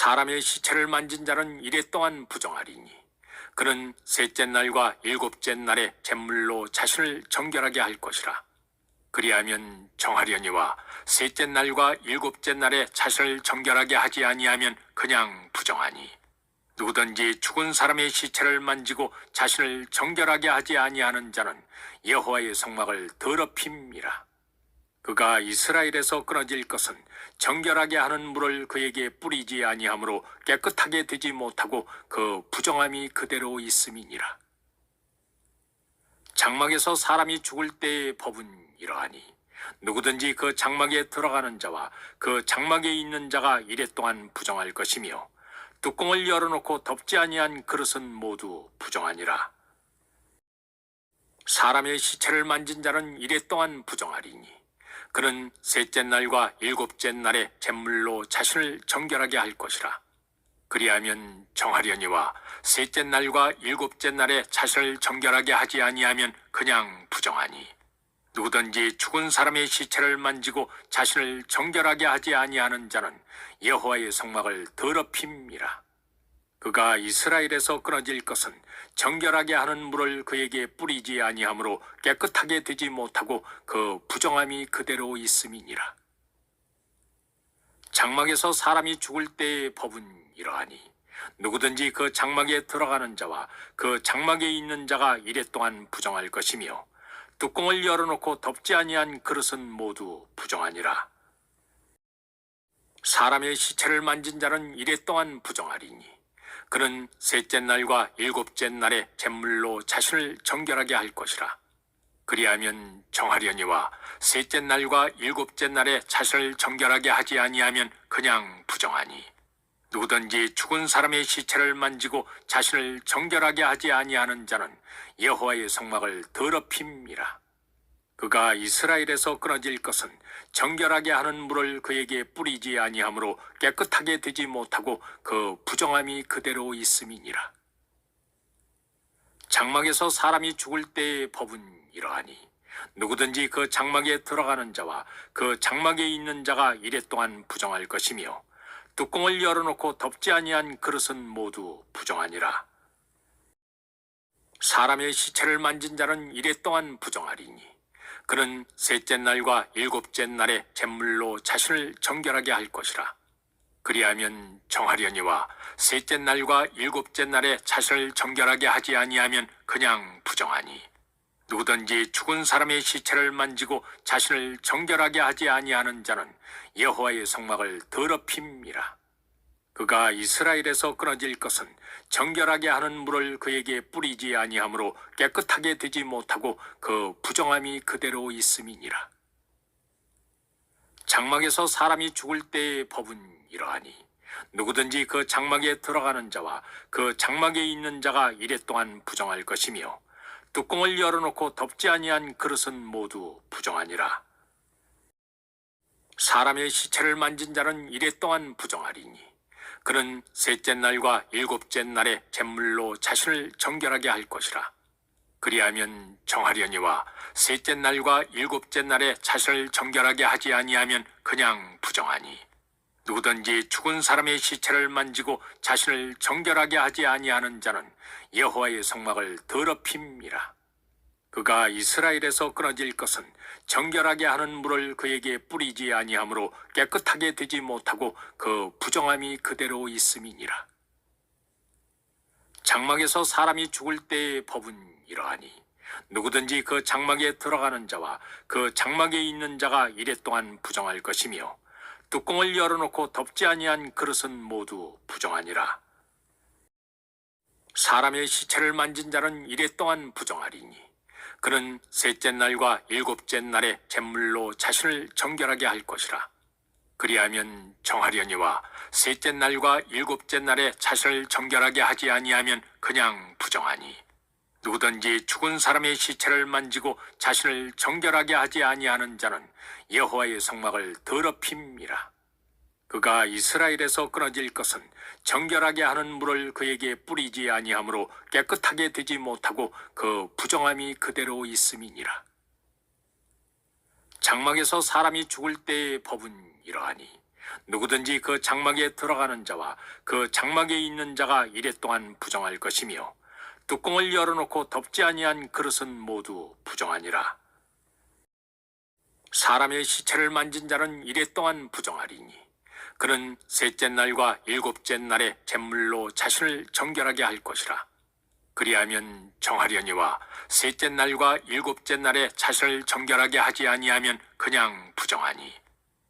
사람의 시체를 만진 자는 이레 동안 부정하리니 그는 셋째 날과 일곱째 날에 잿물로 자신을 정결하게 할 것이라. 그리하면 정하려니와 셋째 날과 일곱째 날에 자신을 정결하게 하지 아니하면 그냥 부정하니 누구든지 죽은 사람의 시체를 만지고 자신을 정결하게 하지 아니하는 자는 여호와의 성막을 더럽힘이라. 그가 이스라엘에서 끊어질 것은 정결하게 하는 물을 그에게 뿌리지 아니하므로 깨끗하게 되지 못하고 그 부정함이 그대로 있음이니라. 장막에서 사람이 죽을 때의 법은 이러하니 누구든지 그 장막에 들어가는 자와 그 장막에 있는 자가 이레 동안 부정할 것이며 뚜껑을 열어놓고 덮지 아니한 그릇은 모두 부정하니라. 사람의 시체를 만진 자는 이레 동안 부정하리니 그는 셋째 날과 일곱째 날에 잿물로 자신을 정결하게 할 것이라. 그리하면 정하려니와 셋째 날과 일곱째 날에 자신을 정결하게 하지 아니하면 그냥 부정하니 누구든지 죽은 사람의 시체를 만지고 자신을 정결하게 하지 아니하는 자는 여호와의 성막을 더럽힘이라. 그가 이스라엘에서 끊어질 것은 정결하게 하는 물을 그에게 뿌리지 아니하므로 깨끗하게 되지 못하고 그 부정함이 그대로 있음이니라. 장막에서 사람이 죽을 때의 법은 이러하니 누구든지 그 장막에 들어가는 자와 그 장막에 있는 자가 이레 동안 부정할 것이며 뚜껑을 열어놓고 덮지 아니한 그릇은 모두 부정하니라. 사람의 시체를 만진 자는 이레 동안 부정하리니 그는 셋째 날과 일곱째 날에 잿물로 자신을 정결하게 할 것이라. 그리하면 정하려니와 셋째 날과 일곱째 날에 자신을 정결하게 하지 아니하면 그냥 부정하니 누구든지 죽은 사람의 시체를 만지고 자신을 정결하게 하지 아니하는 자는 여호와의 성막을 더럽힘이라. 그가 이스라엘에서 끊어질 것은 정결하게 하는 물을 그에게 뿌리지 아니하므로 깨끗하게 되지 못하고 그 부정함이 그대로 있음이니라. 장막에서 사람이 죽을 때의 법은 이러하니 누구든지 그 장막에 들어가는 자와 그 장막에 있는 자가 이레 동안 부정할 것이며 뚜껑을 열어놓고 덮지 아니한 그릇은 모두 부정하니라. 사람의 시체를 만진 자는 이레 동안 부정하리니 그는 셋째 날과 일곱째 날에 잿물로 자신을 정결하게 할 것이라. 그리하면 정하려니와 셋째 날과 일곱째 날에 자신을 정결하게 하지 아니하면 그냥 부정하니 누구든지 죽은 사람의 시체를 만지고 자신을 정결하게 하지 아니하는 자는 여호와의 성막을 더럽힘이라. 그가 이스라엘에서 끊어질 것은 정결하게 하는 물을 그에게 뿌리지 아니하므로 깨끗하게 되지 못하고 그 부정함이 그대로 있음이니라. 장막에서 사람이 죽을 때의 법은 이러하니 누구든지 그 장막에 들어가는 자와 그 장막에 있는 자가 이레 동안 부정할 것이며 뚜껑을 열어놓고 덮지 아니한 그릇은 모두 부정하니라. 사람의 시체를 만진 자는 이레 동안 부정하리니 그는 셋째 날과 일곱째 날에 잿물로 자신을 정결하게 할 것이라. 그리하면 정하려니와 셋째 날과 일곱째 날에 자신을 정결하게 하지 아니하면 그냥 부정하니 누구든지 죽은 사람의 시체를 만지고 자신을 정결하게 하지 아니하는 자는 여호와의 성막을 더럽힘이라. 그가 이스라엘에서 끊어질 것은 정결하게 하는 물을 그에게 뿌리지 아니하므로 깨끗하게 되지 못하고 그 부정함이 그대로 있음이니라. 장막에서 사람이 죽을 때의 법은 이러하니 누구든지 그 장막에 들어가는 자와 그 장막에 있는 자가 이레 동안 부정할 것이며 뚜껑을 열어놓고 덮지 아니한 그릇은 모두 부정하니라. 사람의 시체를 만진 자는 이레 동안 부정하리니 그는 셋째 날과 일곱째 날에 잿물로 자신을 정결하게 할 것이라. 그리하면 정하려니와 셋째 날과 일곱째 날에 자신을 정결하게 하지 아니하면 그냥 부정하니 누구든지 죽은 사람의 시체를 만지고 자신을 정결하게 하지 아니하는 자는 여호와의 성막을 더럽힘이라. 그가 이스라엘에서 끊어질 것은 정결하게 하는 물을 그에게 뿌리지 아니하므로 깨끗하게 되지 못하고 그 부정함이 그대로 있음이니라. 장막에서 사람이 죽을 때의 법은 이러하니 누구든지 그 장막에 들어가는 자와 그 장막에 있는 자가 이레 동안 부정할 것이며 뚜껑을 열어놓고 덮지 아니한 그릇은 모두 부정하니라. 사람의 시체를 만진 자는 이레 동안 부정하리니 그는 셋째 날과 일곱째 날에 잿물로 자신을 정결하게 할 것이라. 그리하면 정하려니와 셋째 날과 일곱째 날에 자신을 정결하게 하지 아니하면 그냥 부정하니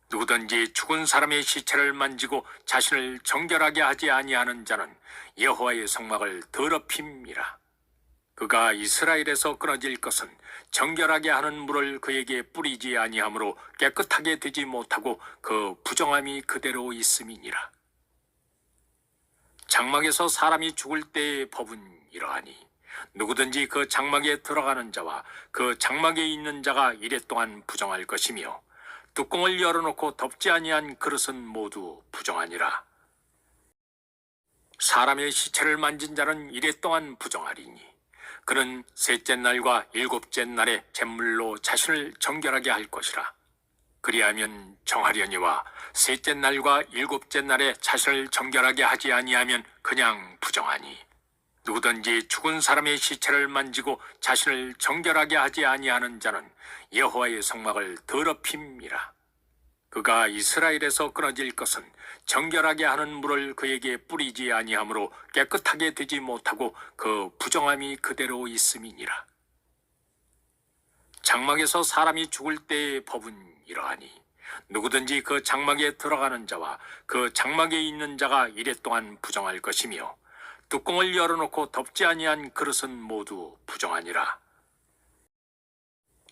누구든지 죽은 사람의 시체를 만지고 자신을 정결하게 하지 아니하는 자는 여호와의 성막을 더럽힘이라. 그가 이스라엘에서 끊어질 것은 정결하게 하는 물을 그에게 뿌리지 아니하므로 깨끗하게 되지 못하고 그 부정함이 그대로 있음이니라. 장막에서 사람이 죽을 때의 법은 이러하니 누구든지 그 장막에 들어가는 자와 그 장막에 있는 자가 이레 동안 부정할 것이며 뚜껑을 열어놓고 덮지 아니한 그릇은 모두 부정하니라. 사람의 시체를 만진 자는 이레 동안 부정하리니 그는 셋째 날과 일곱째 날에 잿물로 자신을 정결하게 할 것이라. 그리하면 정하려니와 셋째 날과 일곱째 날에 자신을 정결하게 하지 아니하면 그냥 부정하니 누구든지 죽은 사람의 시체를 만지고 자신을 정결하게 하지 아니하는 자는 여호와의 성막을 더럽힘이라. 그가 이스라엘에서 끊어질 것은 정결하게 하는 물을 그에게 뿌리지 아니하므로 깨끗하게 되지 못하고 그 부정함이 그대로 있음이니라. 장막에서 사람이 죽을 때의 법은 이러하니 누구든지 그 장막에 들어가는 자와 그 장막에 있는 자가 이레 동안 부정할 것이며 뚜껑을 열어놓고 덮지 아니한 그릇은 모두 부정하니라.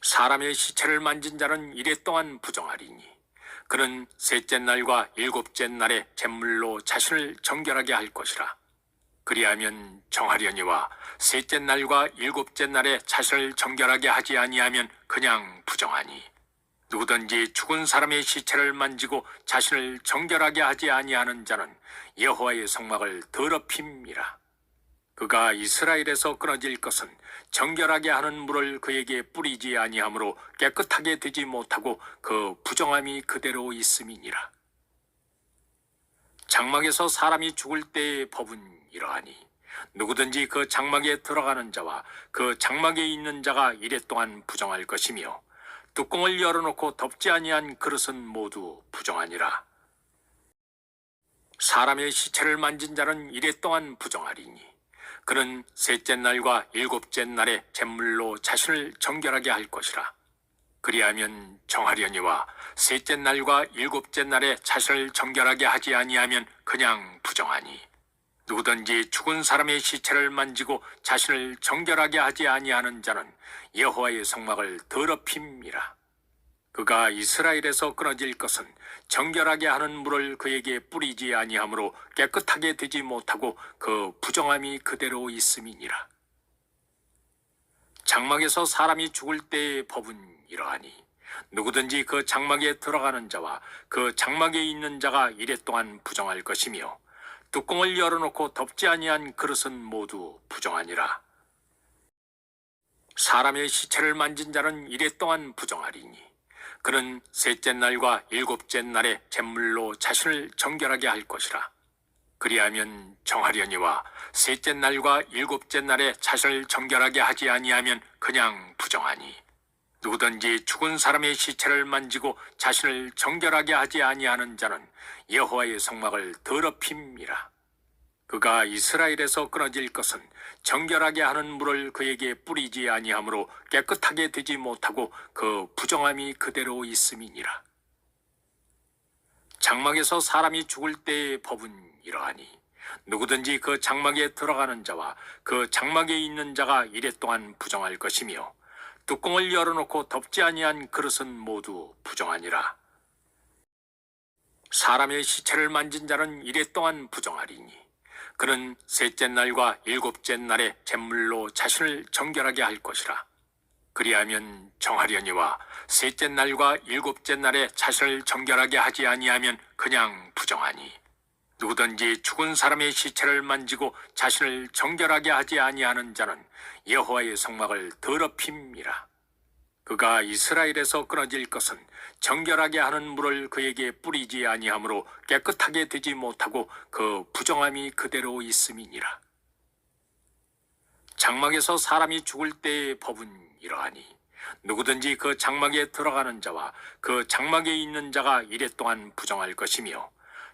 사람의 시체를 만진 자는 이레 동안 부정하리니 그는 셋째 날과 일곱째 날에 잿물로 자신을 정결하게 할 것이라. 그리하면 정하려니와 셋째 날과 일곱째 날에 자신을 정결하게 하지 아니하면 그냥 부정하니 누구든지 죽은 사람의 시체를 만지고 자신을 정결하게 하지 아니하는 자는 여호와의 성막을 더럽힘이라. 그가 이스라엘에서 끊어질 것은 정결하게 하는 물을 그에게 뿌리지 아니하므로 깨끗하게 되지 못하고 그 부정함이 그대로 있음이니라. 장막에서 사람이 죽을 때의 법은 이러하니 누구든지 그 장막에 들어가는 자와 그 장막에 있는 자가 이레 동안 부정할 것이며 뚜껑을 열어놓고 덮지 아니한 그릇은 모두 부정하니라. 사람의 시체를 만진 자는 이레 동안 부정하리니 그는 셋째 날과 일곱째 날에 잿물로 자신을 정결하게 할 것이라. 그리하면 정하려니와 셋째 날과 일곱째 날에 자신을 정결하게 하지 아니하면 그냥 부정하니 누구든지 죽은 사람의 시체를 만지고 자신을 정결하게 하지 아니하는 자는 여호와의 성막을 더럽힘이라. 그가 이스라엘에서 끊어질 것은 정결하게 하는 물을 그에게 뿌리지 아니하므로 깨끗하게 되지 못하고 그 부정함이 그대로 있음이니라. 장막에서 사람이 죽을 때의 법은 이러하니 누구든지 그 장막에 들어가는 자와 그 장막에 있는 자가 이레 동안 부정할 것이며 뚜껑을 열어놓고 덮지 아니한 그릇은 모두 부정하니라. 사람의 시체를 만진 자는 이레 동안 부정하리니 그는 셋째 날과 일곱째 날에 잿물로 자신을 정결하게 할 것이라. 그리하면 정하려니와 셋째 날과 일곱째 날에 자신을 정결하게 하지 아니하면 그냥 부정하니 누구든지 죽은 사람의 시체를 만지고 자신을 정결하게 하지 아니하는 자는 여호와의 성막을 더럽힘이라. 그가 이스라엘에서 끊어질 것은 정결하게 하는 물을 그에게 뿌리지 아니하므로 깨끗하게 되지 못하고 그 부정함이 그대로 있음이니라. 장막에서 사람이 죽을 때의 법은 이러하니 누구든지 그 장막에 들어가는 자와 그 장막에 있는 자가 이레 동안 부정할 것이며 뚜껑을 열어놓고 덮지 아니한 그릇은 모두 부정하니라. 사람의 시체를 만진 자는 이레 동안 부정하리니 그는 셋째 날과 일곱째 날에 잿물로 자신을 정결하게 할 것이라. 그리하면 정하려니와 셋째 날과 일곱째 날에 자신을 정결하게 하지 아니하면 그냥 부정하니 누구든지 죽은 사람의 시체를 만지고 자신을 정결하게 하지 아니하는 자는 여호와의 성막을 더럽힘이라. 그가 이스라엘에서 끊어질 것은 정결하게 하는 물을 그에게 뿌리지 아니하므로 깨끗하게 되지 못하고 그 부정함이 그대로 있음이니라. 장막에서 사람이 죽을 때의 법은 이러하니 누구든지 그 장막에 들어가는 자와 그 장막에 있는 자가 이레 동안 부정할 것이며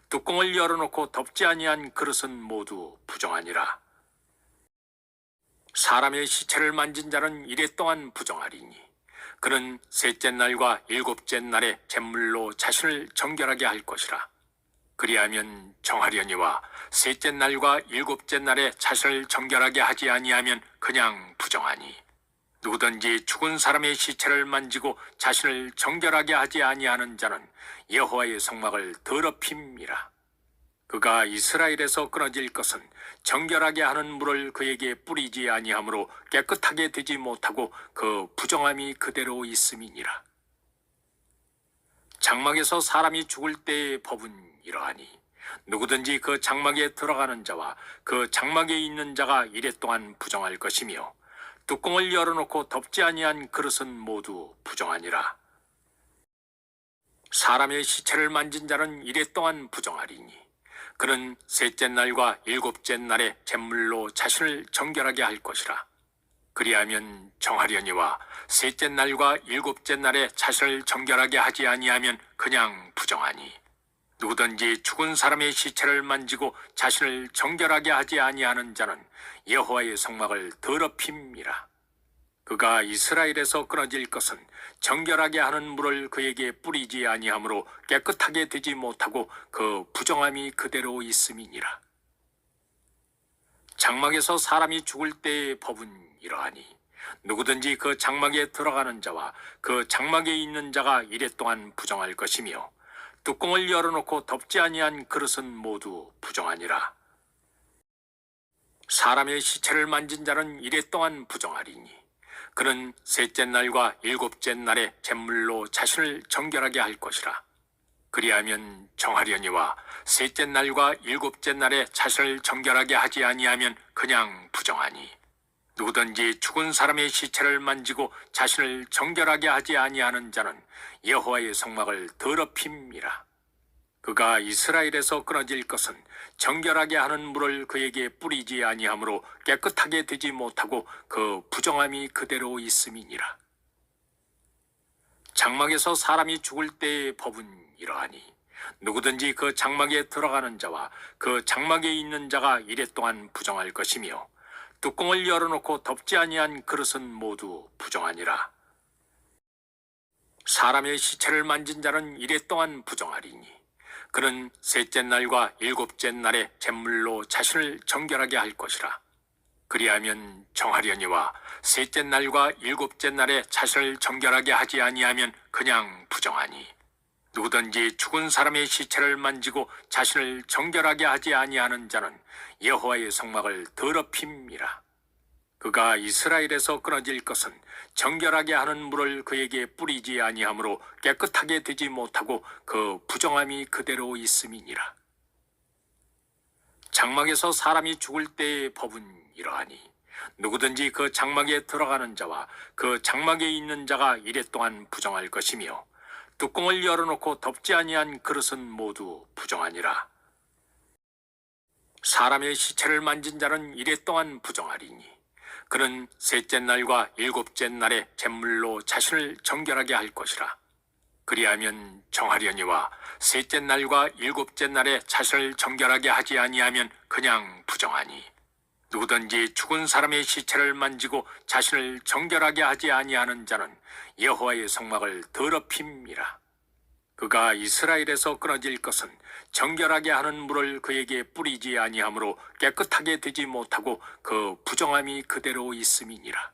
뚜껑을 열어놓고 덮지 아니한 그릇은 모두 부정하니라. 사람의 시체를 만진 자는 이레 동안 부정하리니 그는 셋째 날과 일곱째 날에 잿물로 자신을 정결하게 할 것이라. 그리하면 정하려니와 셋째 날과 일곱째 날에 자신을 정결하게 하지 아니하면 그냥 부정하니 누구든지 죽은 사람의 시체를 만지고 자신을 정결하게 하지 아니하는 자는 여호와의 성막을 더럽힘이라. 그가 이스라엘에서 끊어질 것은 정결하게 하는 물을 그에게 뿌리지 아니하므로 깨끗하게 되지 못하고 그 부정함이 그대로 있음이니라. 장막에서 사람이 죽을 때의 법은 이러하니 누구든지 그 장막에 들어가는 자와 그 장막에 있는 자가 이레 동안 부정할 것이며 뚜껑을 열어놓고 덮지 아니한 그릇은 모두 부정하니라. 사람의 시체를 만진 자는 이레 동안 부정하리니 그는 셋째 날과 일곱째 날에 잿물로 자신을 정결하게 할 것이라. 그리하면 정하려니와 셋째 날과 일곱째 날에 자신을 정결하게 하지 아니하면 그냥 부정하니 누구든지 죽은 사람의 시체를 만지고 자신을 정결하게 하지 아니하는 자는 여호와의 성막을 더럽힘이라. 그가 이스라엘에서 끊어질 것은 정결하게 하는 물을 그에게 뿌리지 아니하므로 깨끗하게 되지 못하고 그 부정함이 그대로 있음이니라. 장막에서 사람이 죽을 때의 법은 이러하니 누구든지 그 장막에 들어가는 자와 그 장막에 있는 자가 이레 동안 부정할 것이며 뚜껑을 열어놓고 덮지 아니한 그릇은 모두 부정하니라. 사람의 시체를 만진 자는 이레 동안 부정하리니 그는 셋째 날과 일곱째 날에 잿물로 자신을 정결하게 할 것이라. 그리하면 정하려니와 셋째 날과 일곱째 날에 자신을 정결하게 하지 아니하면 그냥 부정하니 누구든지 죽은 사람의 시체를 만지고 자신을 정결하게 하지 아니하는 자는 여호와의 성막을 더럽힘이라. 그가 이스라엘에서 끊어질 것은 정결하게 하는 물을 그에게 뿌리지 아니하므로 깨끗하게 되지 못하고 그 부정함이 그대로 있음이니라. 장막에서 사람이 죽을 때의 법은 이러하니 누구든지 그 장막에 들어가는 자와 그 장막에 있는 자가 이레 동안 부정할 것이며 뚜껑을 열어놓고 덮지 아니한 그릇은 모두 부정하니라. 사람의 시체를 만진 자는 이레 동안 부정하리니 그는 셋째 날과 일곱째 날에 잿물로 자신을 정결하게 할 것이라. 그리하면 정하려니와 셋째 날과 일곱째 날에 자신을 정결하게 하지 아니하면 그냥 부정하니 누구든지 죽은 사람의 시체를 만지고 자신을 정결하게 하지 아니하는 자는 여호와의 성막을 더럽힘이라. 그가 이스라엘에서 끊어질 것은 정결하게 하는 물을 그에게 뿌리지 아니하므로 깨끗하게 되지 못하고 그 부정함이 그대로 있음이니라. 장막에서 사람이 죽을 때의 법은 이러하니 누구든지 그 장막에 들어가는 자와 그 장막에 있는 자가 이레 동안 부정할 것이며 뚜껑을 열어놓고 덮지 아니한 그릇은 모두 부정하니라. 사람의 시체를 만진 자는 이레 동안 부정하리니 그는 셋째 날과 일곱째 날에 잿물로 자신을 정결하게 할 것이라. 그리하면 정하려니와 셋째 날과 일곱째 날에 자신을 정결하게 하지 아니하면 그냥 부정하니 누구든지 죽은 사람의 시체를 만지고 자신을 정결하게 하지 아니하는 자는 여호와의 성막을 더럽힘이라. 그가 이스라엘에서 끊어질 것은 정결하게 하는 물을 그에게 뿌리지 아니하므로 깨끗하게 되지 못하고 그 부정함이 그대로 있음이니라.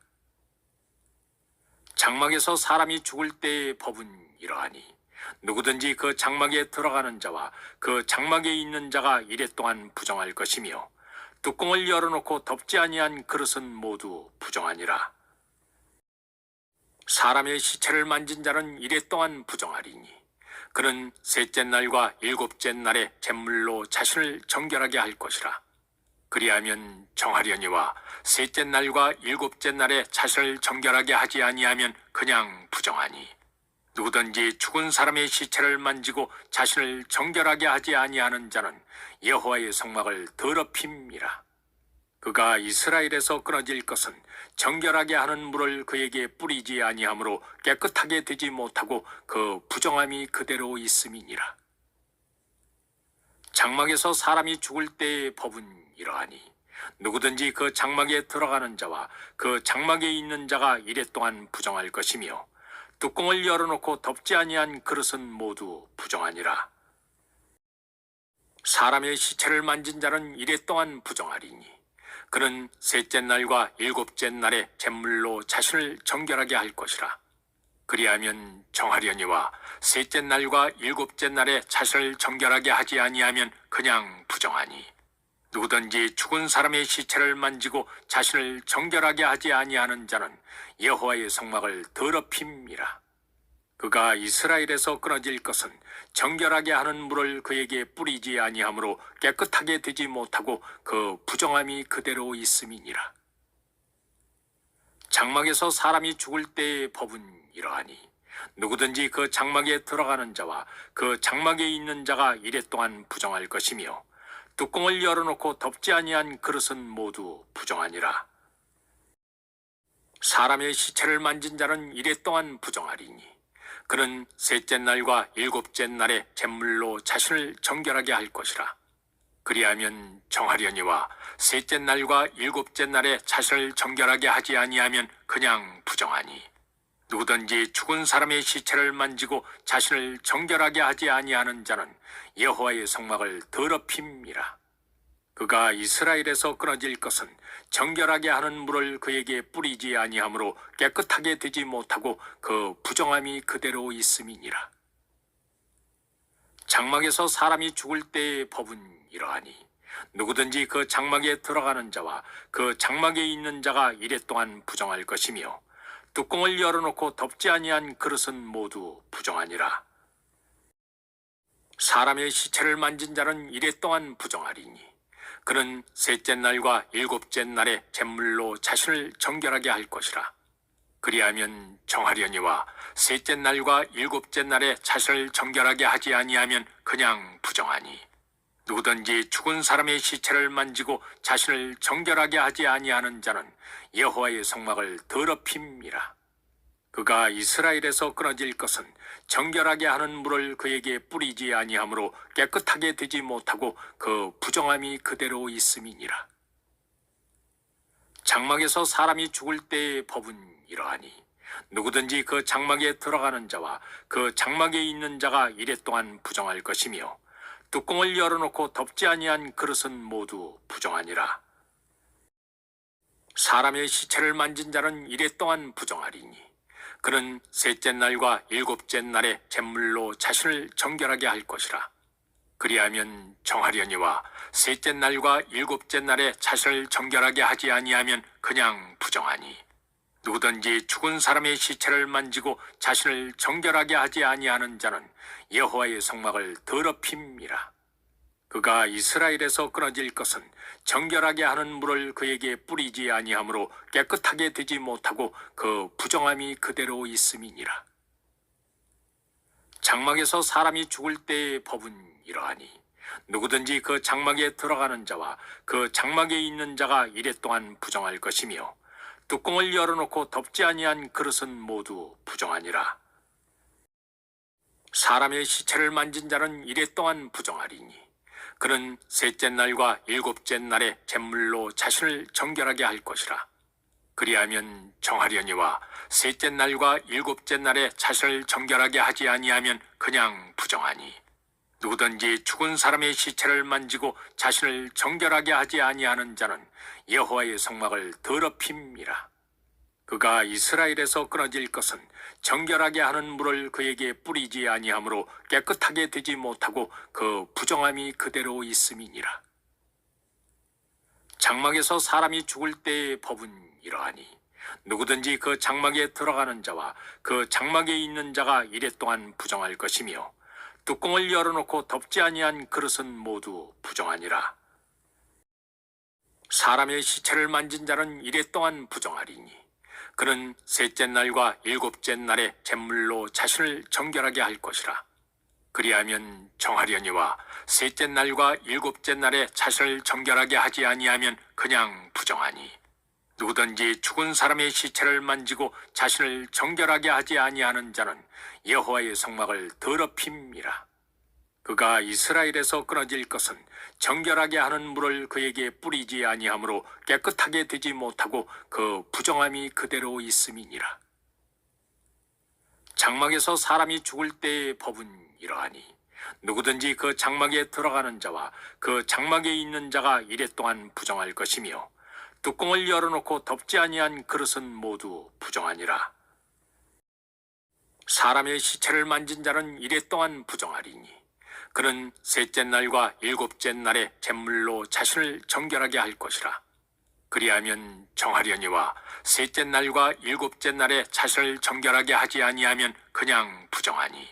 장막에서 사람이 죽을 때의 법은 이러하니 누구든지 그 장막에 들어가는 자와 그 장막에 있는 자가 이레 동안 부정할 것이며 뚜껑을 열어놓고 덮지 아니한 그릇은 모두 부정하니라. 사람의 시체를 만진 자는 이레 동안 부정하리니 그는 셋째 날과 일곱째 날에 잿물로 자신을 정결하게 할 것이라. 그리하면 정하려니와 셋째 날과 일곱째 날에 자신을 정결하게 하지 아니하면 그냥 부정하니, 누구든지 죽은 사람의 시체를 만지고 자신을 정결하게 하지 아니하는 자는 여호와의 성막을 더럽힘이라. 그가 이스라엘에서 끊어질 것은 정결하게 하는 물을 그에게 뿌리지 아니하므로 깨끗하게 되지 못하고 그 부정함이 그대로 있음이니라. 장막에서 사람이 죽을 때의 법은 이러하니, 누구든지 그 장막에 들어가는 자와 그 장막에 있는 자가 이레 동안 부정할 것이며, 뚜껑을 열어놓고 덮지 아니한 그릇은 모두 부정하니라. 사람의 시체를 만진 자는 이레 동안 부정하리니, 그는 셋째 날과 일곱째 날에 잿물로 자신을 정결하게 할 것이라. 그리하면 정하려니와 셋째 날과 일곱째 날에 자신을 정결하게 하지 아니하면 그냥 부정하니, 누구든지 죽은 사람의 시체를 만지고 자신을 정결하게 하지 아니하는 자는 여호와의 성막을 더럽힘이라. 그가 이스라엘에서 끊어질 것은 정결하게 하는 물을 그에게 뿌리지 아니하므로 깨끗하게 되지 못하고 그 부정함이 그대로 있음이니라. 장막에서 사람이 죽을 때의 법은 이러하니, 누구든지 그 장막에 들어가는 자와 그 장막에 있는 자가 이레 동안 부정할 것이며, 뚜껑을 열어놓고 덮지 아니한 그릇은 모두 부정하니라. 사람의 시체를 만진 자는 이레 동안 부정하리니, 그는 셋째 날과 일곱째 날에 잿물로 자신을 정결하게 할 것이라. 그리하면 정하려니와 셋째 날과 일곱째 날에 자신을 정결하게 하지 아니하면 그냥 부정하니, 누구든지 죽은 사람의 시체를 만지고 자신을 정결하게 하지 아니하는 자는 여호와의 성막을 더럽힘이라. 그가 이스라엘에서 끊어질 것은 정결하게 하는 물을 그에게 뿌리지 아니하므로 깨끗하게 되지 못하고 그 부정함이 그대로 있음이니라. 장막에서 사람이 죽을 때의 법은 이러하니, 누구든지 그 장막에 들어가는 자와 그 장막에 있는 자가 이레 동안 부정할 것이며, 뚜껑을 열어놓고 덮지 아니한 그릇은 모두 부정하니라. 사람의 시체를 만진 자는 이레 동안 부정하리니, 그는 셋째 날과 일곱째 날에 잿물로 자신을 정결하게 할 것이라. 그리하면 정하려니와 셋째 날과 일곱째 날에 자신을 정결하게 하지 아니하면 그냥 부정하니, 누구든지 죽은 사람의 시체를 만지고 자신을 정결하게 하지 아니하는 자는 여호와의 성막을 더럽힘이라. 그가 이스라엘에서 끊어질 것은 정결하게 하는 물을 그에게 뿌리지 아니하므로 깨끗하게 되지 못하고 그 부정함이 그대로 있음이니라. 장막에서 사람이 죽을 때의 법은 이러하니, 누구든지 그 장막에 들어가는 자와 그 장막에 있는 자가 이레 동안 부정할 것이며, 뚜껑을 열어놓고 덮지 아니한 그릇은 모두 부정하니라. 사람의 시체를 만진 자는 이레 동안 부정하리니, 그는 셋째 날과 일곱째 날에 잿물로 자신을 정결하게 할 것이라. 그리하면 정하려니와 셋째 날과 일곱째 날에 자신을 정결하게 하지 아니하면 그냥 부정하니, 누구든지 죽은 사람의 시체를 만지고 자신을 정결하게 하지 아니하는 자는 여호와의 성막을 더럽힘이라. 그가 이스라엘에서 끊어질 것은 정결하게 하는 물을 그에게 뿌리지 아니하므로 깨끗하게 되지 못하고 그 부정함이 그대로 있음이니라. 장막에서 사람이 죽을 때의 법은 이러하니, 누구든지 그 장막에 들어가는 자와 그 장막에 있는 자가 이레 동안 부정할 것이며, 뚜껑을 열어놓고 덮지 아니한 그릇은 모두 부정하니라. 사람의 시체를 만진 자는 이레 동안 부정하리니, 그는 셋째 날과 일곱째 날에 잿물로 자신을 정결하게 할 것이라. 그리하면 정하려니와 셋째 날과 일곱째 날에 자신을 정결하게 하지 아니하면 그냥 부정하니, 누구든지 죽은 사람의 시체를 만지고 자신을 정결하게 하지 아니하는 자는 여호와의 성막을 더럽힘이라. 그가 이스라엘에서 끊어질 것은 정결하게 하는 물을 그에게 뿌리지 아니하므로 깨끗하게 되지 못하고 그 부정함이 그대로 있음이니라. 장막에서 사람이 죽을 때의 법은 이러하니, 누구든지 그 장막에 들어가는 자와 그 장막에 있는 자가 이레 동안 부정할 것이며, 뚜껑을 열어놓고 덮지 아니한 그릇은 모두 부정하니라. 사람의 시체를 만진 자는 이래 동안 부정하리니 그는 셋째 날과 일곱째 날에 잿물로 자신을 정결하게 할 것이라. 그리하면 정하려니와 셋째 날과 일곱째 날에 자신을 정결하게 하지 아니하면 그냥 부정하니 누구든지 죽은 사람의 시체를 만지고 자신을 정결하게 하지 아니하는 자는 여호와의 성막을 더럽힘이라. 그가 이스라엘에서 끊어질 것은 정결하게 하는 물을 그에게 뿌리지 아니하므로 깨끗하게 되지 못하고 그 부정함이 그대로 있음이니라. 장막에서 사람이 죽을 때의 법은 이러하니 누구든지 그 장막에 들어가는 자와 그 장막에 있는 자가 이래 동안 부정할 것이며 뚜껑을 열어놓고 덮지 아니한 그릇은 모두 부정하니라. 사람의 시체를 만진 자는 이래 동안 부정하리니 그는 셋째 날과 일곱째 날에 잿물로 자신을 정결하게 할 것이라. 그리하면 정하려니와 셋째 날과 일곱째 날에 자신을 정결하게 하지 아니하면 그냥 부정하니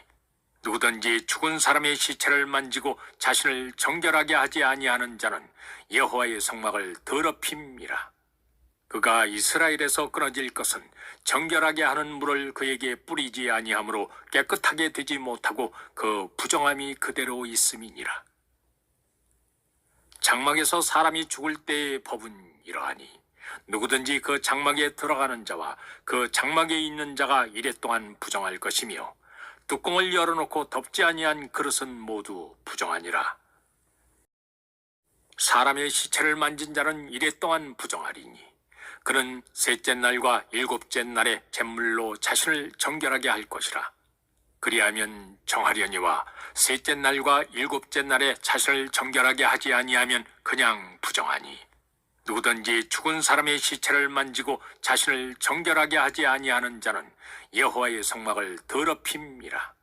누구든지 죽은 사람의 시체를 만지고 자신을 정결하게 하지 아니하는 자는 여호와의 성막을 더럽힘이라. 그가 이스라엘에서 끊어질 것은 정결하게 하는 물을 그에게 뿌리지 아니하므로 깨끗하게 되지 못하고 그 부정함이 그대로 있음이니라. 장막에서 사람이 죽을 때의 법은 이러하니 누구든지 그 장막에 들어가는 자와 그 장막에 있는 자가 이래 동안 부정할 것이며 뚜껑을 열어놓고 덮지 아니한 그릇은 모두 부정하니라. 사람의 시체를 만진 자는 이래 동안 부정하리니 그는 셋째 날과 일곱째 날에 잿물로 자신을 정결하게 할 것이라. 그리하면 정하려니와 셋째 날과 일곱째 날에 자신을 정결하게 하지 아니하면 그냥 부정하니 누구든지 죽은 사람의 시체를 만지고 자신을 정결하게 하지 아니하는 자는 여호와의 성막을 더럽힘이라.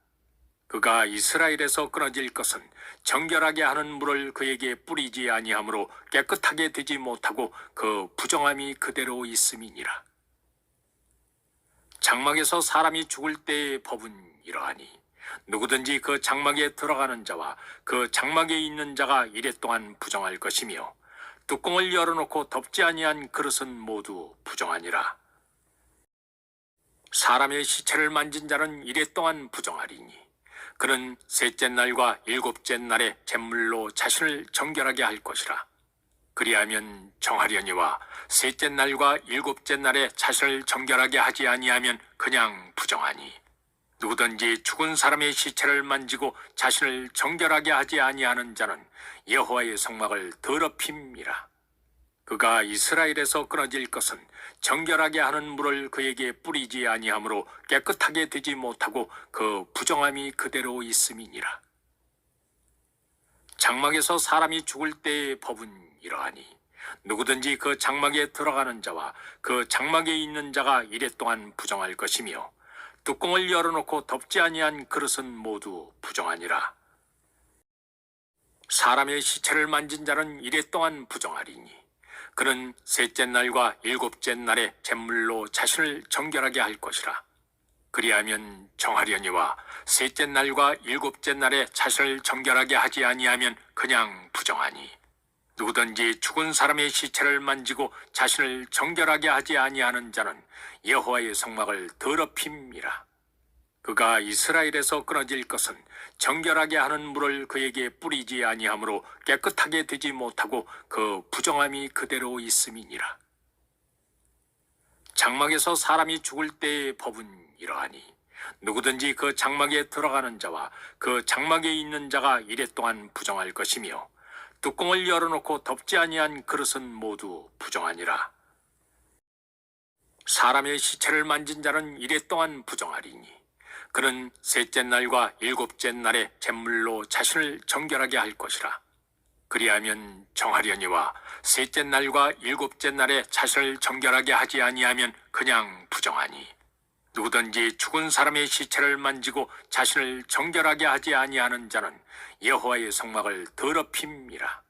그가 이스라엘에서 끊어질 것은 정결하게 하는 물을 그에게 뿌리지 아니하므로 깨끗하게 되지 못하고 그 부정함이 그대로 있음이니라. 장막에서 사람이 죽을 때의 법은 이러하니 누구든지 그 장막에 들어가는 자와 그 장막에 있는 자가 이래 동안 부정할 것이며 뚜껑을 열어놓고 덮지 아니한 그릇은 모두 부정하니라. 사람의 시체를 만진 자는 이래 동안 부정하리니 그는 셋째 날과 일곱째 날에 잿물로 자신을 정결하게 할 것이라. 그리하면 정하려니와 셋째 날과 일곱째 날에 자신을 정결하게 하지 아니하면 그냥 부정하니 누구든지 죽은 사람의 시체를 만지고 자신을 정결하게 하지 아니하는 자는 여호와의 성막을 더럽힘이라. 그가 이스라엘에서 끊어질 것은 정결하게 하는 물을 그에게 뿌리지 아니하므로 깨끗하게 되지 못하고 그 부정함이 그대로 있음이니라. 장막에서 사람이 죽을 때의 법은 이러하니 누구든지 그 장막에 들어가는 자와 그 장막에 있는 자가 이래 동안 부정할 것이며 뚜껑을 열어놓고 덮지 아니한 그릇은 모두 부정하니라. 사람의 시체를 만진 자는 이래 동안 부정하리니 그는 셋째 날과 일곱째 날에 잿물로 자신을 정결하게 할 것이라. 그리하면 정하려니와 셋째 날과 일곱째 날에 자신을 정결하게 하지 아니하면 그냥 부정하니 누구든지 죽은 사람의 시체를 만지고 자신을 정결하게 하지 아니하는 자는 여호와의 성막을 더럽힘이라. 그가 이스라엘에서 끊어질 것은 정결하게 하는 물을 그에게 뿌리지 아니하므로 깨끗하게 되지 못하고 그 부정함이 그대로 있음이니라. 장막에서 사람이 죽을 때의 법은 이러하니 누구든지 그 장막에 들어가는 자와 그 장막에 있는 자가 이래 동안 부정할 것이며 뚜껑을 열어놓고 덮지 아니한 그릇은 모두 부정하니라. 사람의 시체를 만진 자는 이래 동안 부정하리니 그는 셋째 날과 일곱째 날에 잿물로 자신을 정결하게 할 것이라. 그리하면 정하려니와 셋째 날과 일곱째 날에 자신을 정결하게 하지 아니하면 그냥 부정하니 누구든지 죽은 사람의 시체를 만지고 자신을 정결하게 하지 아니하는 자는 여호와의 성막을 더럽힘이라.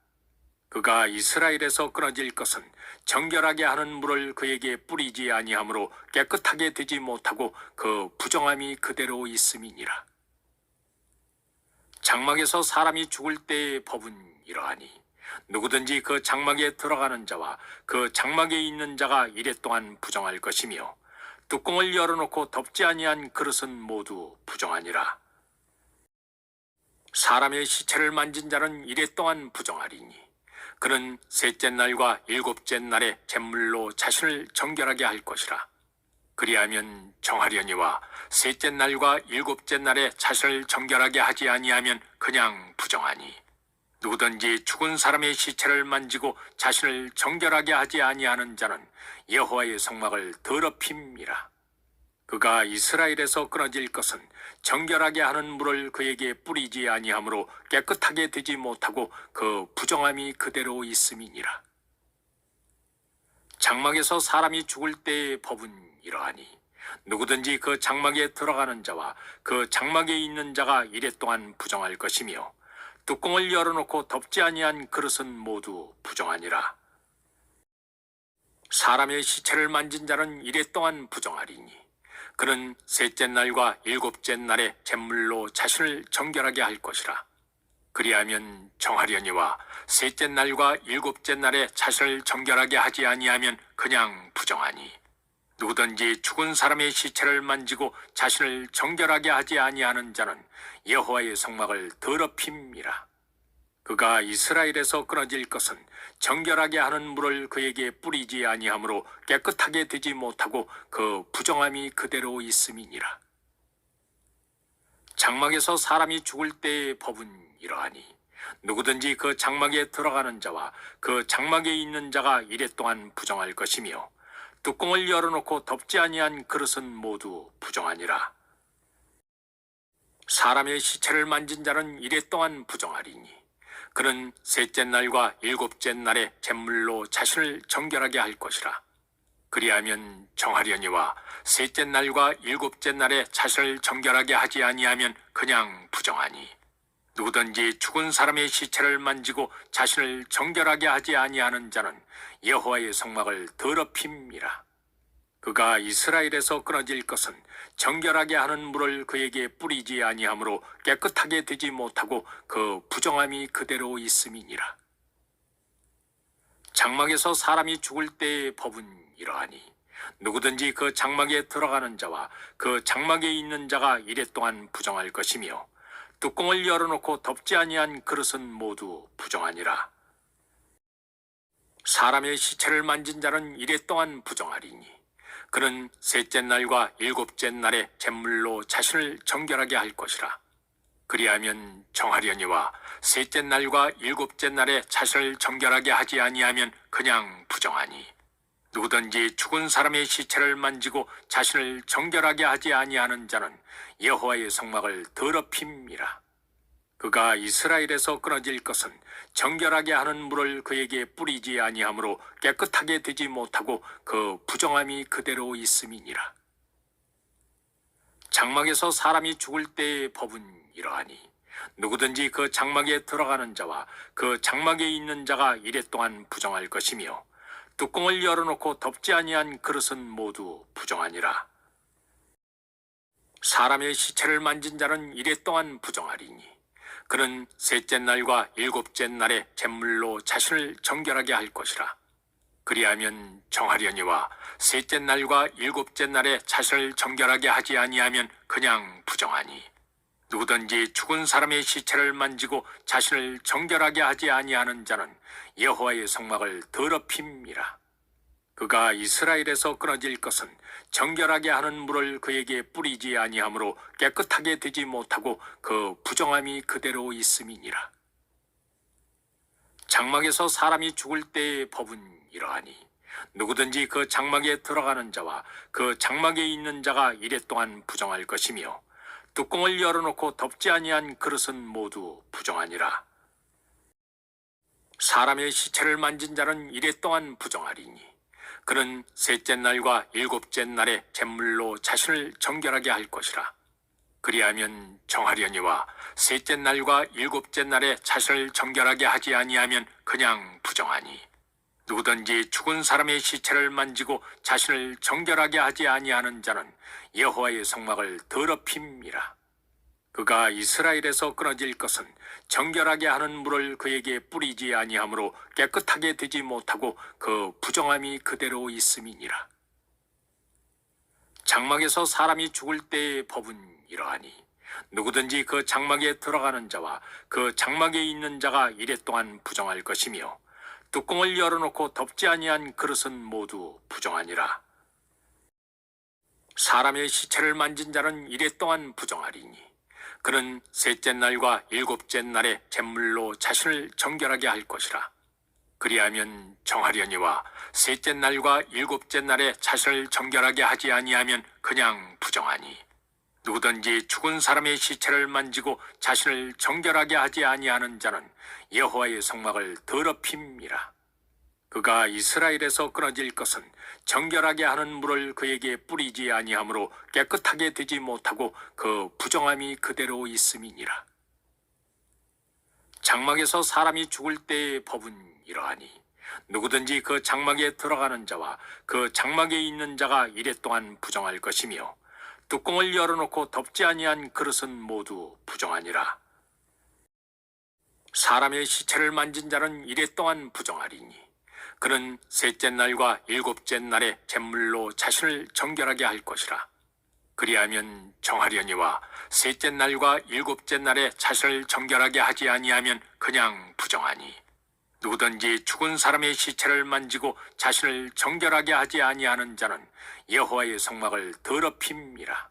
그가 이스라엘에서 끊어질 것은 정결하게 하는 물을 그에게 뿌리지 아니하므로 깨끗하게 되지 못하고 그 부정함이 그대로 있음이니라. 장막에서 사람이 죽을 때의 법은 이러하니 누구든지 그 장막에 들어가는 자와 그 장막에 있는 자가 이레 동안 부정할 것이며 뚜껑을 열어놓고 덮지 아니한 그릇은 모두 부정하니라. 사람의 시체를 만진 자는 이레 동안 부정하리니 그는 셋째 날과 일곱째 날에 잿물로 자신을 정결하게 할 것이라. 그리하면 정하려니와 셋째 날과 일곱째 날에 자신을 정결하게 하지 아니하면 그냥 부정하니 누구든지 죽은 사람의 시체를 만지고 자신을 정결하게 하지 아니하는 자는 여호와의 성막을 더럽힘이라. 그가 이스라엘에서 끊어질 것은 정결하게 하는 물을 그에게 뿌리지 아니하므로 깨끗하게 되지 못하고 그 부정함이 그대로 있음이니라. 장막에서 사람이 죽을 때의 법은 이러하니 누구든지 그 장막에 들어가는 자와 그 장막에 있는 자가 이레 동안 부정할 것이며 뚜껑을 열어놓고 덮지 아니한 그릇은 모두 부정하니라. 사람의 시체를 만진 자는 이레 동안 부정하리니 그는 셋째 날과 일곱째 날에 잿물로 자신을 정결하게 할 것이라. 그리하면 정하려니와 셋째 날과 일곱째 날에 자신을 정결하게 하지 아니하면 그냥 부정하니 누구든지 죽은 사람의 시체를 만지고 자신을 정결하게 하지 아니하는 자는 여호와의 성막을 더럽힘이라. 그가 이스라엘에서 끊어질 것은 정결하게 하는 물을 그에게 뿌리지 아니하므로 깨끗하게 되지 못하고 그 부정함이 그대로 있음이니라. 장막에서 사람이 죽을 때의 법은 이러하니 누구든지 그 장막에 들어가는 자와 그 장막에 있는 자가 이레 동안 부정할 것이며 뚜껑을 열어놓고 덮지 아니한 그릇은 모두 부정하니라. 사람의 시체를 만진 자는 이레 동안 부정하리니 그는 셋째 날과 일곱째 날에 잿물로 자신을 정결하게 할 것이라. 그리하면 정하려니와 셋째 날과 일곱째 날에 자신을 정결하게 하지 아니하면 그냥 부정하니 누구든지 죽은 사람의 시체를 만지고 자신을 정결하게 하지 아니하는 자는 여호와의 성막을 더럽힘이라. 그가 이스라엘에서 끊어질 것은 정결하게 하는 물을 그에게 뿌리지 아니하므로 깨끗하게 되지 못하고 그 부정함이 그대로 있음이니라. 장막에서 사람이 죽을 때의 법은 이러하니 누구든지 그 장막에 들어가는 자와 그 장막에 있는 자가 이레 동안 부정할 것이며 뚜껑을 열어놓고 덮지 아니한 그릇은 모두 부정하니라. 사람의 시체를 만진 자는 이레 동안 부정하리니 그는 셋째 날과 일곱째 날에 잿물로 자신을 정결하게 할 것이라. 그리하면 정하려니와 셋째 날과 일곱째 날에 자신을 정결하게 하지 아니하면 그냥 부정하니 누구든지 죽은 사람의 시체를 만지고 자신을 정결하게 하지 아니하는 자는 여호와의 성막을 더럽힘이라. 그가 이스라엘에서 끊어질 것은 정결하게 하는 물을 그에게 뿌리지 아니하므로 깨끗하게 되지 못하고 그 부정함이 그대로 있음이니라. 장막에서 사람이 죽을 때의 법은 이러하니 누구든지 그 장막에 들어가는 자와 그 장막에 있는 자가 이레 동안 부정할 것이며 뚜껑을 열어놓고 덮지 아니한 그릇은 모두 부정하니라. 사람의 시체를 만진 자는 이레 동안 부정하리니 그는 셋째 날과 일곱째 날에 잿물로 자신을 정결하게 할 것이라. 그리하면 정하려니와 셋째 날과 일곱째 날에 자신을 정결하게 하지 아니하면 그냥 부정하니 누구든지 죽은 사람의 시체를 만지고 자신을 정결하게 하지 아니하는 자는 여호와의 성막을 더럽힘이라. 그가 이스라엘에서 끊어질 것은 정결하게 하는 물을 그에게 뿌리지 아니하므로 깨끗하게 되지 못하고 그 부정함이 그대로 있음이니라. 장막에서 사람이 죽을 때의 법은 이러하니 누구든지 그 장막에 들어가는 자와 그 장막에 있는 자가 이레 동안 부정할 것이며 뚜껑을 열어놓고 덮지 아니한 그릇은 모두 부정하니라. 사람의 시체를 만진 자는 이레 동안 부정하리니 그는 셋째 날과 일곱째 날에 잿물로 자신을 정결하게 할 것이라. 그리하면 정하려니와 셋째 날과 일곱째 날에 자신을 정결하게 하지 아니하면 그냥 부정하니 누구든지 죽은 사람의 시체를 만지고 자신을 정결하게 하지 아니하는 자는 여호와의 성막을 더럽힘이라. 그가 이스라엘에서 끊어질 것은 정결하게 하는 물을 그에게 뿌리지 아니하므로 깨끗하게 되지 못하고 그 부정함이 그대로 있음이니라. 장막에서 사람이 죽을 때의 법은 이러하니 누구든지 그 장막에 들어가는 자와 그 장막에 있는 자가 이레 동안 부정할 것이며 뚜껑을 열어놓고 덮지 아니한 그릇은 모두 부정하니라. 사람의 시체를 만진 자는 이레 동안 부정하리니 그는 셋째 날과 일곱째 날에 잿물로 자신을 정결하게 할 것이라. 그리하면 정하려니와 셋째 날과 일곱째 날에 자신을 정결하게 하지 아니하면 그냥 부정하니 누구든지 죽은 사람의 시체를 만지고 자신을 정결하게 하지 아니하는 자는 여호와의 성막을 더럽힘이라. 그가 이스라엘에서 끊어질 것은 정결하게 하는 물을 그에게 뿌리지 아니하므로 깨끗하게 되지 못하고 그 부정함이 그대로 있음이니라. 장막에서 사람이 죽을 때의 법은 이러하니 누구든지 그 장막에 들어가는 자와 그 장막에 있는 자가 이레 동안 부정할 것이며 뚜껑을 열어놓고 덮지 아니한 그릇은 모두 부정하니라. 사람의 시체를 만진 자는 이레 동안 부정하리니 그는 셋째 날과 일곱째 날에 잿물로 자신을 정결하게 할 것이라. 그리하면 정하려니와 셋째 날과 일곱째 날에 자신을 정결하게 하지 아니하면 그냥 부정하니 누구든지 죽은 사람의 시체를 만지고 자신을 정결하게 하지 아니하는 자는 여호와의 성막을 더럽힘이라.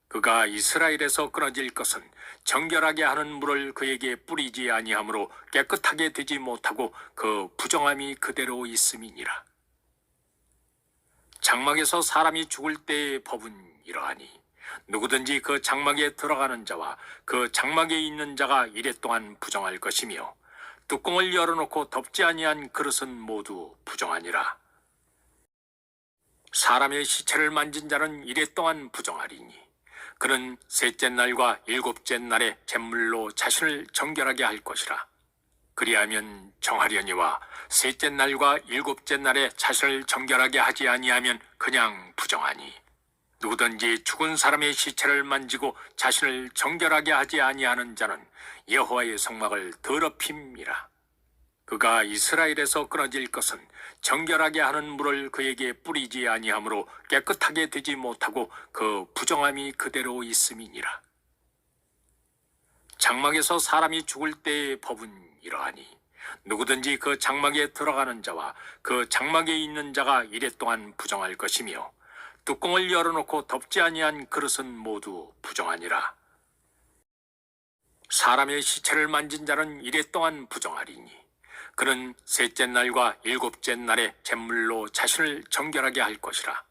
그가 이스라엘에서 끊어질 것은 정결하게 하는 물을 그에게 뿌리지 아니하므로 깨끗하게 되지 못하고 그 부정함이 그대로 있음이니라. 장막에서 사람이 죽을 때의 법은 이러하니 누구든지 그 장막에 들어가는 자와 그 장막에 있는 자가 이레 동안 부정할 것이며 뚜껑을 열어놓고 덮지 아니한 그릇은 모두 부정하니라. 사람의 시체를 만진 자는 이레 동안 부정하리니 그는 셋째 날과 일곱째 날에 잿물로 자신을 정결하게 할 것이라. 그리하면 정하려니와 셋째 날과 일곱째 날에 자신을 정결하게 하지 아니하면 그냥 부정하니 누구든지 죽은 사람의 시체를 만지고 자신을 정결하게 하지 아니하는 자는 여호와의 성막을 더럽힘이라. 그가 이스라엘에서 끊어질 것은 정결하게 하는 물을 그에게 뿌리지 아니하므로 깨끗하게 되지 못하고 그 부정함이 그대로 있음이니라. 장막에서 사람이 죽을 때의 법은 이러하니 누구든지 그 장막에 들어가는 자와 그 장막에 있는 자가 이레 동안 부정할 것이며 뚜껑을 열어놓고 덮지 아니한 그릇은 모두 부정하니라. 사람의 시체를 만진 자는 이레 동안 부정하리니 그는 셋째 날과 일곱째 날에 잿물로 자신을 정결하게 할 것이라.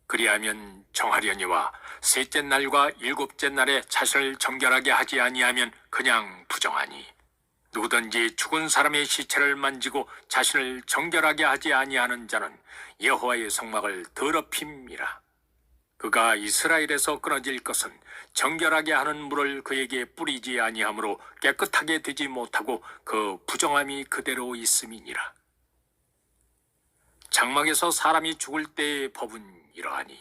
그리하면 정하려니와 셋째 날과 일곱째 날에 자신을 정결하게 하지 아니하면 그냥 부정하니 누구든지 죽은 사람의 시체를 만지고 자신을 정결하게 하지 아니하는 자는 여호와의 성막을 더럽힘이라. 그가 이스라엘에서 끊어질 것은 정결하게 하는 물을 그에게 뿌리지 아니하므로 깨끗하게 되지 못하고 그 부정함이 그대로 있음이니라. 장막에서 사람이 죽을 때의 법은 이러하니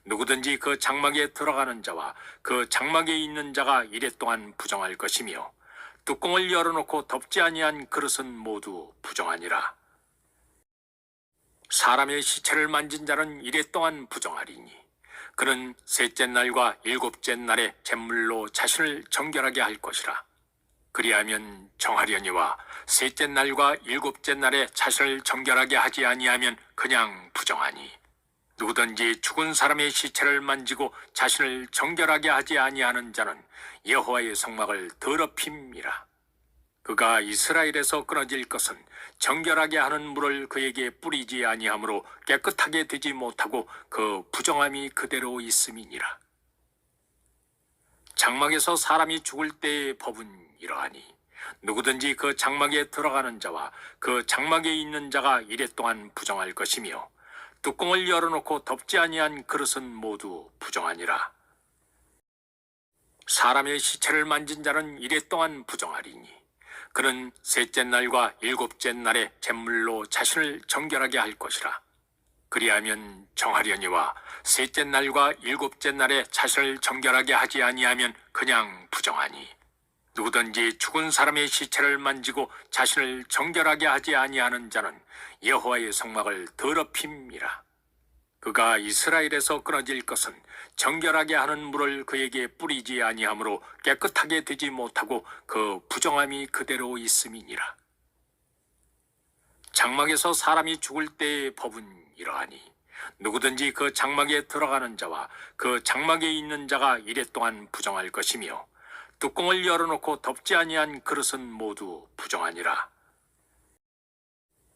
누구든지 그 장막에 들어가는 자와 그 장막에 있는 자가 이레 동안 부정할 것이며 뚜껑을 열어놓고 덮지 아니한 그릇은 모두 부정하니라. 사람의 시체를 만진 자는 이레 동안 부정하리니 그는 셋째 날과 일곱째 날에 잿물로 자신을 정결하게 할 것이라. 그리하면 정하려니와 셋째 날과 일곱째 날에 자신을 정결하게 하지 아니하면 그냥 부정하니 누구든지 죽은 사람의 시체를 만지고 자신을 정결하게 하지 아니하는 자는 여호와의 성막을 더럽힘이라. 그가 이스라엘에서 끊어질 것은 정결하게 하는 물을 그에게 뿌리지 아니하므로 깨끗하게 되지 못하고 그 부정함이 그대로 있음이니라. 장막에서 사람이 죽을 때의 법은 이러하니 누구든지 그 장막에 들어가는 자와 그 장막에 있는 자가 이레 동안 부정할 것이며 뚜껑을 열어놓고 덮지 아니한 그릇은 모두 부정하니라. 사람의 시체를 만진 자는 이레 동안 부정하리니 그는 셋째 날과 일곱째 날에 잿물로 자신을 정결하게 할 것이라. 그리하면 정하려니와 셋째 날과 일곱째 날에 자신을 정결하게 하지 아니하면 그냥 부정하니, 누구든지 죽은 사람의 시체를 만지고 자신을 정결하게 하지 아니하는 자는 여호와의 성막을 더럽힘이라. 그가 이스라엘에서 끊어질 것은 정결하게 하는 물을 그에게 뿌리지 아니하므로 깨끗하게 되지 못하고 그 부정함이 그대로 있음이니라. 장막에서 사람이 죽을 때의 법은 이러하니, 누구든지 그 장막에 들어가는 자와 그 장막에 있는 자가 이레 동안 부정할 것이며, 뚜껑을 열어놓고 덮지 아니한 그릇은 모두 부정하니라.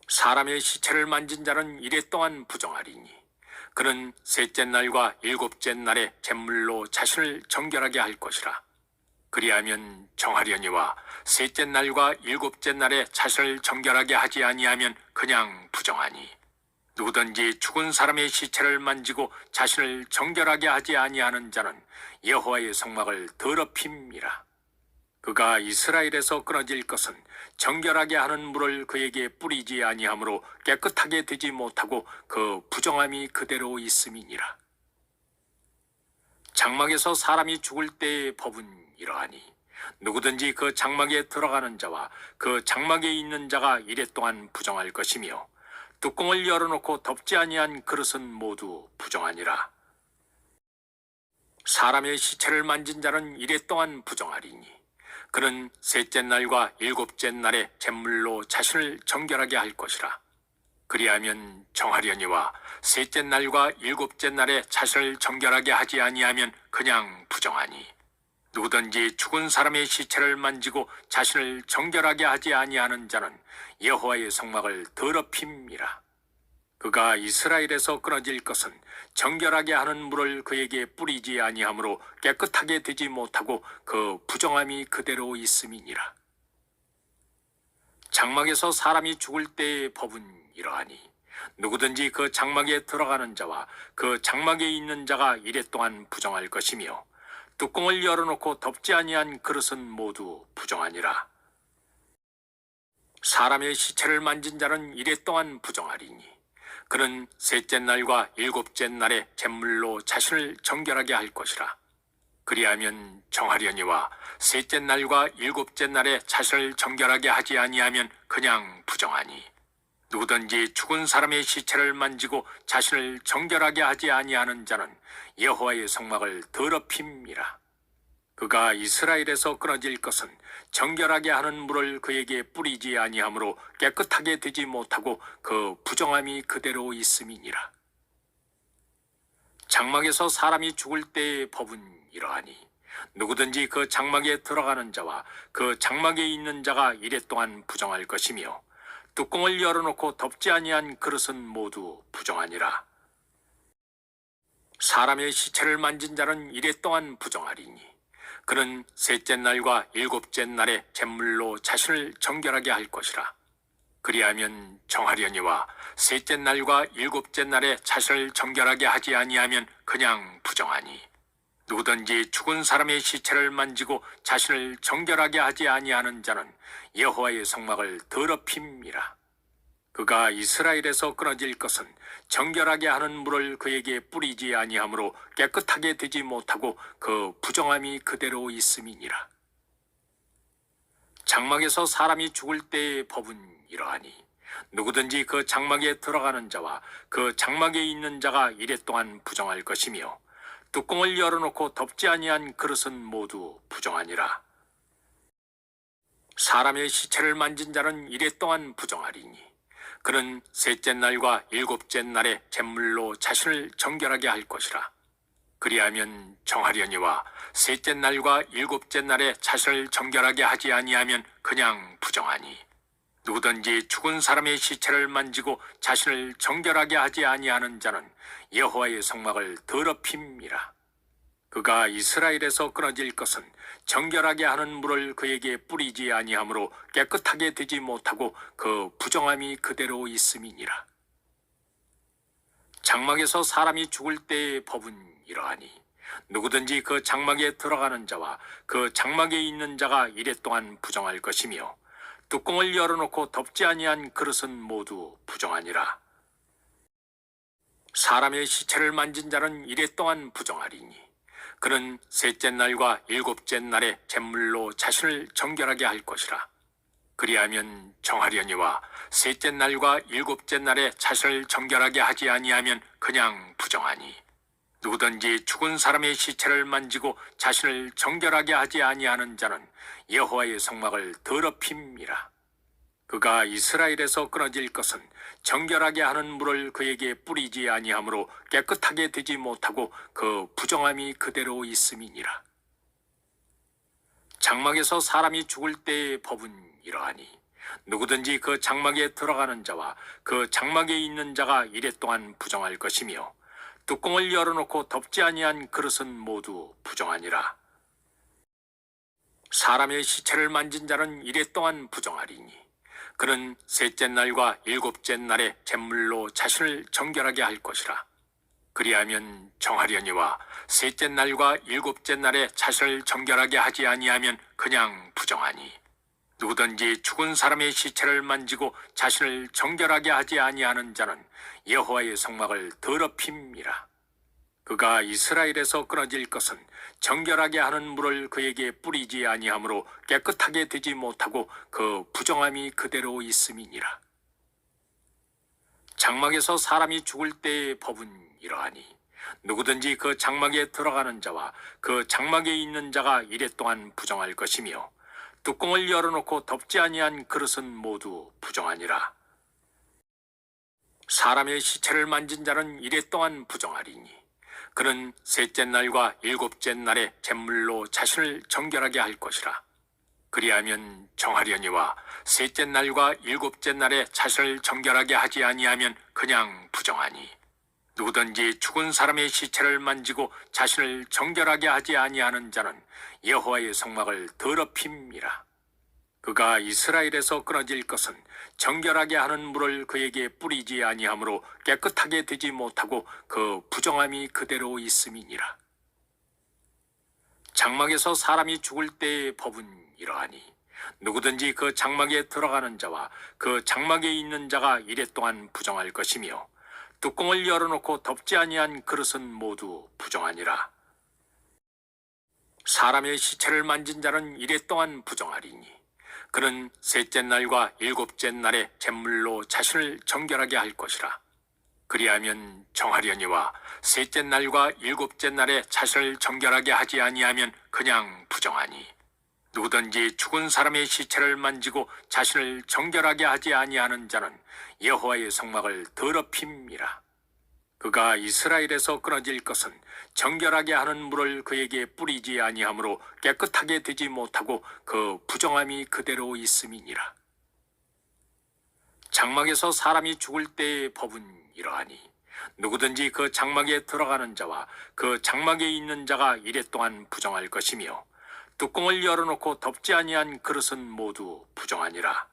사람의 시체를 만진 자는 이레 동안 부정하리니, 그는 셋째 날과 일곱째 날에 잿물로 자신을 정결하게 할 것이라. 그리하면 정하려니와 셋째 날과 일곱째 날에 자신을 정결하게 하지 아니하면 그냥 부정하니, 누구든지 죽은 사람의 시체를 만지고 자신을 정결하게 하지 아니하는 자는 여호와의 성막을 더럽힘이라. 그가 이스라엘에서 끊어질 것은 정결하게 하는 물을 그에게 뿌리지 아니하므로 깨끗하게 되지 못하고 그 부정함이 그대로 있음이니라. 장막에서 사람이 죽을 때의 법은 이러하니, 누구든지 그 장막에 들어가는 자와 그 장막에 있는 자가 이레 동안 부정할 것이며, 뚜껑을 열어놓고 덮지 아니한 그릇은 모두 부정하니라. 사람의 시체를 만진 자는 이레 동안 부정하리니, 그는 셋째 날과 일곱째 날에 잿물로 자신을 정결하게 할 것이라. 그리하면 정하려니와 셋째 날과 일곱째 날에 자신을 정결하게 하지 아니하면 그냥 부정하니, 누구든지 죽은 사람의 시체를 만지고 자신을 정결하게 하지 아니하는 자는 여호와의 성막을 더럽힘이라. 그가 이스라엘에서 끊어질 것은 정결하게 하는 물을 그에게 뿌리지 아니하므로 깨끗하게 되지 못하고 그 부정함이 그대로 있음이니라. 장막에서 사람이 죽을 때의 법은 이러하니, 누구든지 그 장막에 들어가는 자와 그 장막에 있는 자가 이레 동안 부정할 것이며, 뚜껑을 열어놓고 덮지 아니한 그릇은 모두 부정하니라. 사람의 시체를 만진 자는 이레 동안 부정하리니, 그는 셋째 날과 일곱째 날에 잿물로 자신을 정결하게 할 것이라. 그리하면 정하려니와 셋째 날과 일곱째 날에 자신을 정결하게 하지 아니하면 그냥 부정하니, 누구든지 죽은 사람의 시체를 만지고 자신을 정결하게 하지 아니하는 자는 여호와의 성막을 더럽힘이라. 그가 이스라엘에서 끊어질 것은 정결하게 하는 물을 그에게 뿌리지 아니하므로 깨끗하게 되지 못하고 그 부정함이 그대로 있음이니라. 장막에서 사람이 죽을 때의 법은 이러하니, 누구든지 그 장막에 들어가는 자와 그 장막에 있는 자가 이레 동안 부정할 것이며, 뚜껑을 열어놓고 덮지 아니한 그릇은 모두 부정하니라. 사람의 시체를 만진 자는 이레 동안 부정하리니, 그는 셋째 날과 일곱째 날에 잿물로 자신을 정결하게 할 것이라. 그리하면 정하려니와 셋째 날과 일곱째 날에 자신을 정결하게 하지 아니하면 그냥 부정하니, 누구든지 죽은 사람의 시체를 만지고 자신을 정결하게 하지 아니하는 자는 여호와의 성막을 더럽힘이라. 그가 이스라엘에서 끊어질 것은 정결하게 하는 물을 그에게 뿌리지 아니하므로 깨끗하게 되지 못하고 그 부정함이 그대로 있음이니라. 장막에서 사람이 죽을 때의 법은 이러하니, 누구든지 그 장막에 들어가는 자와 그 장막에 있는 자가 이레 동안 부정할 것이며, 뚜껑을 열어놓고 덮지 아니한 그릇은 모두 부정하니라. 사람의 시체를 만진 자는 이레 동안 부정하리니, 그는 셋째 날과 일곱째 날에 잿물로 자신을 정결하게 할 것이라. 그리하면 정하려니와 셋째 날과 일곱째 날에 자신을 정결하게 하지 아니하면 그냥 부정하니, 누구든지 죽은 사람의 시체를 만지고 자신을 정결하게 하지 아니하는 자는 여호와의 성막을 더럽힘이라. 그가 이스라엘에서 끊어질 것은 정결하게 하는 물을 그에게 뿌리지 아니하므로 깨끗하게 되지 못하고 그 부정함이 그대로 있음이니라. 장막에서 사람이 죽을 때의 법은 이러하니, 누구든지 그 장막에 들어가는 자와 그 장막에 있는 자가 이레 동안 부정할 것이며, 뚜껑을 열어놓고 덮지 아니한 그릇은 모두 부정하니라. 사람의 시체를 만진 자는 이래 동안 부정하리니 그는 셋째 날과 일곱째 날에 잿물로 자신을 정결하게 할 것이라. 그리하면 정하려니와 셋째 날과 일곱째 날에 자신을 정결하게 하지 아니하면 그냥 부정하니 누구든지 죽은 사람의 시체를 만지고 자신을 정결하게 하지 아니하는 자는 여호와의 성막을 더럽힘이라. 그가 이스라엘에서 끊어질 것은 정결하게 하는 물을 그에게 뿌리지 아니하므로 깨끗하게 되지 못하고 그 부정함이 그대로 있음이니라. 장막에서 사람이 죽을 때의 법은 이러하니 누구든지 그 장막에 들어가는 자와 그 장막에 있는 자가 이래 동안 부정할 것이며 뚜껑을 열어놓고 덮지 아니한 그릇은 모두 부정하니라. 사람의 시체를 만진 자는 이래 동안 부정하리니 그는 셋째 날과 일곱째 날에 잿물로 자신을 정결하게 할 것이라. 그리하면 정하려니와 셋째 날과 일곱째 날에 자신을 정결하게 하지 아니하면 그냥 부정하니 누구든지 죽은 사람의 시체를 만지고 자신을 정결하게 하지 아니하는 자는 여호와의 성막을 더럽힘이라. 그가 이스라엘에서 끊어질 것은 정결하게 하는 물을 그에게 뿌리지 아니하므로 깨끗하게 되지 못하고 그 부정함이 그대로 있음이니라. 장막에서 사람이 죽을 때의 법은 이러하니 누구든지 그 장막에 들어가는 자와 그 장막에 있는 자가 이래 동안 부정할 것이며 뚜껑을 열어놓고 덮지 아니한 그릇은 모두 부정하니라. 사람의 시체를 만진 자는 이래 동안 부정하리니 그는 셋째 날과 일곱째 날에 잿물로 자신을 정결하게 할 것이라. 그리하면 정하려니와 셋째 날과 일곱째 날에 자신을 정결하게 하지 아니하면 그냥 부정하니 누구든지 죽은 사람의 시체를 만지고 자신을 정결하게 하지 아니하는 자는 여호와의 성막을 더럽힘이라. 그가 이스라엘에서 끊어질 것은 정결하게 하는 물을 그에게 뿌리지 아니하므로 깨끗하게 되지 못하고 그 부정함이 그대로 있음이니라. 장막에서 사람이 죽을 때의 법은 이러하니 누구든지 그 장막에 들어가는 자와 그 장막에 있는 자가 이래 동안 부정할 것이며 뚜껑을 열어놓고 덮지 아니한 그릇은 모두 부정하니라. 사람의 시체를 만진 자는 이래 동안 부정하리니 그는 셋째 날과 일곱째 날에 잿물로 자신을 정결하게 할 것이라. 그리하면 정하려니와 셋째 날과 일곱째 날에 자신을 정결하게 하지 아니하면 그냥 부정하니 누구든지 죽은 사람의 시체를 만지고 자신을 정결하게 하지 아니하는 자는 여호와의 성막을 더럽힘이라. 그가 이스라엘에서 끊어질 것은 정결하게 하는 물을 그에게 뿌리지 아니하므로 깨끗하게 되지 못하고 그 부정함이 그대로 있음이니라. 장막에서 사람이 죽을 때의 법은 이러하니 누구든지 그 장막에 들어가는 자와 그 장막에 있는 자가 이래 동안 부정할 것이며 뚜껑을 열어놓고 덮지 아니한 그릇은 모두 부정하니라.